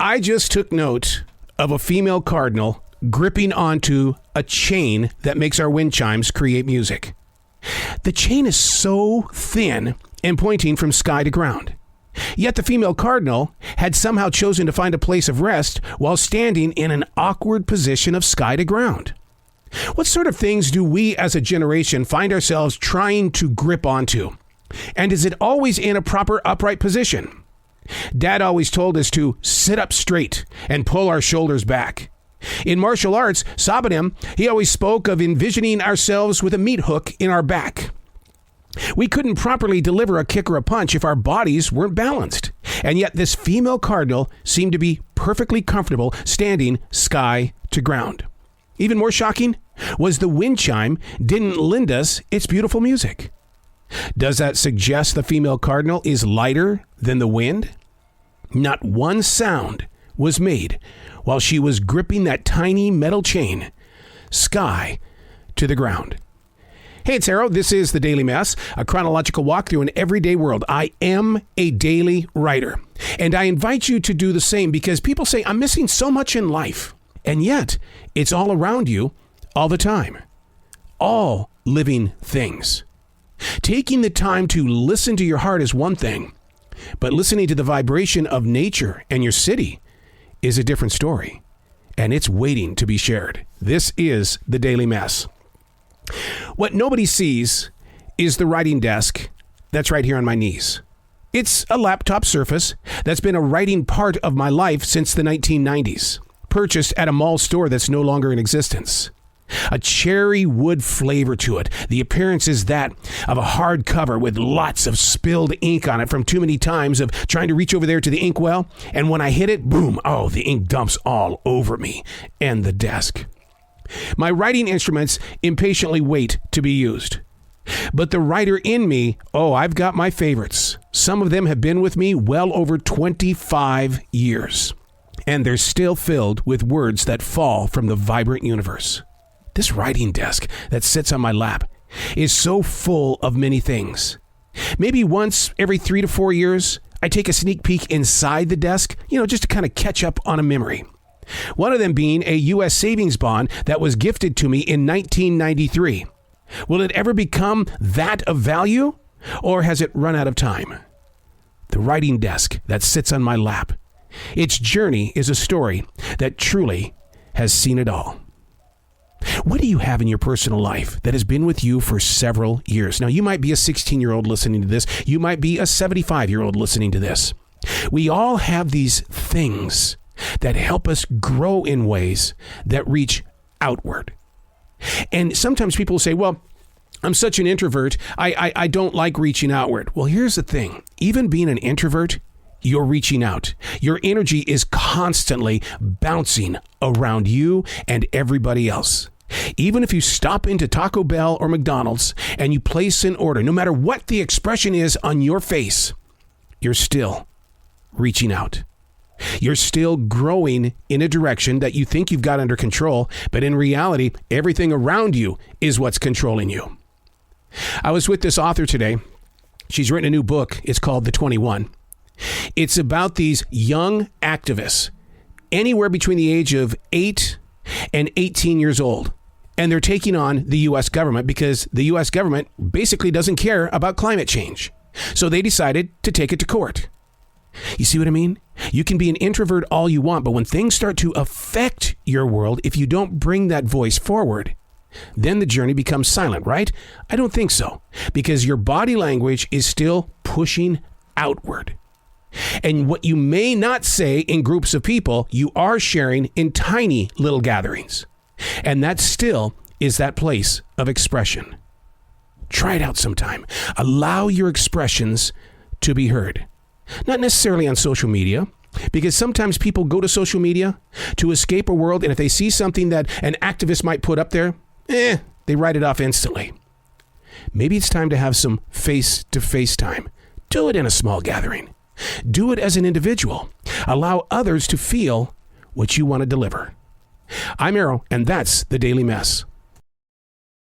I just took note of a female cardinal gripping onto a chain that makes our wind chimes create music. The chain is so thin and pointing from sky to ground. Yet the female cardinal had somehow chosen to find a place of rest while standing in an awkward position of sky to ground. What sort of things do we as a generation find ourselves trying to grip onto? And is it always in a proper upright position? Dad always told us to sit up straight and pull our shoulders back. In martial arts, Sabadim, he always spoke of envisioning ourselves with a meat hook in our back. We couldn't properly deliver a kick or a punch if our bodies weren't balanced. And yet this female cardinal seemed to be perfectly comfortable standing sky to ground. Even more shocking was the wind chime didn't lend us its beautiful music. Does that suggest the female cardinal is lighter than the wind? Not one sound was made while she was gripping that tiny metal chain, sky to the ground. Hey, it's Arrow. This is The Daily Mess, a chronological walk through an everyday world. I am a daily writer, and I invite you to do the same because people say, I'm missing so much in life. And yet, it's all around you all the time. All living things. Taking the time to listen to your heart is one thing, but listening to the vibration of nature and your city is a different story, and it's waiting to be shared. This is The Daily Mess. What nobody sees is the writing desk that's right here on my knees. It's a laptop Surface that's been a writing part of my life since the 1990s, purchased at a mall store that's no longer in existence. A cherry wood flavor to it. The appearance is that of a hard cover with lots of spilled ink on it from too many times of trying to reach over there to the inkwell. And when I hit it, boom, oh, the ink dumps all over me and the desk. My writing instruments impatiently wait to be used. But the writer in me, oh, I've got my favorites. Some of them have been with me well over 25 years. And they're still filled with words that fall from the vibrant universe. This writing desk that sits on my lap is so full of many things. Maybe once every 3 to 4 years, I take a sneak peek inside the desk, just to kind of catch up on a memory. One of them being a U.S. savings bond that was gifted to me in 1993. Will it ever become that of value, or has it run out of time? The writing desk that sits on my lap. Its journey is a story that truly has seen it all. What do you have in your personal life that has been with you for several years? Now, you might be a 16-year-old listening to this. You might be a 75-year-old listening to this. We all have these things that help us grow in ways that reach outward. And sometimes people say, well, I'm such an introvert. I don't like reaching outward. Well, here's the thing. Even being an introvert, you're reaching out. Your energy is constantly bouncing around you and everybody else. Even if you stop into Taco Bell or McDonald's and you place an order, no matter what the expression is on your face, you're still reaching out. You're still growing in a direction that you think you've got under control, but in reality, everything around you is what's controlling you. I was with this author today. She's written a new book. It's called The 21. It's about these young activists, anywhere between the age of 8 and 18 years old. And they're taking on the U.S. government because the U.S. government basically doesn't care about climate change. So they decided to take it to court. You see what I mean? You can be an introvert all you want, but when things start to affect your world, if you don't bring that voice forward, then the journey becomes silent, right? I don't think so, because your body language is still pushing outward. And what you may not say in groups of people, you are sharing in tiny little gatherings. And that still is that place of expression. Try it out sometime. Allow your expressions to be heard. Not necessarily on social media, because sometimes people go to social media to escape a world, and if they see something that an activist might put up there, they write it off instantly. Maybe it's time to have some face-to-face time. Do it in a small gathering. Do it as an individual. Allow others to feel what you want to deliver. I'm Arrow, and that's The Daily Mess.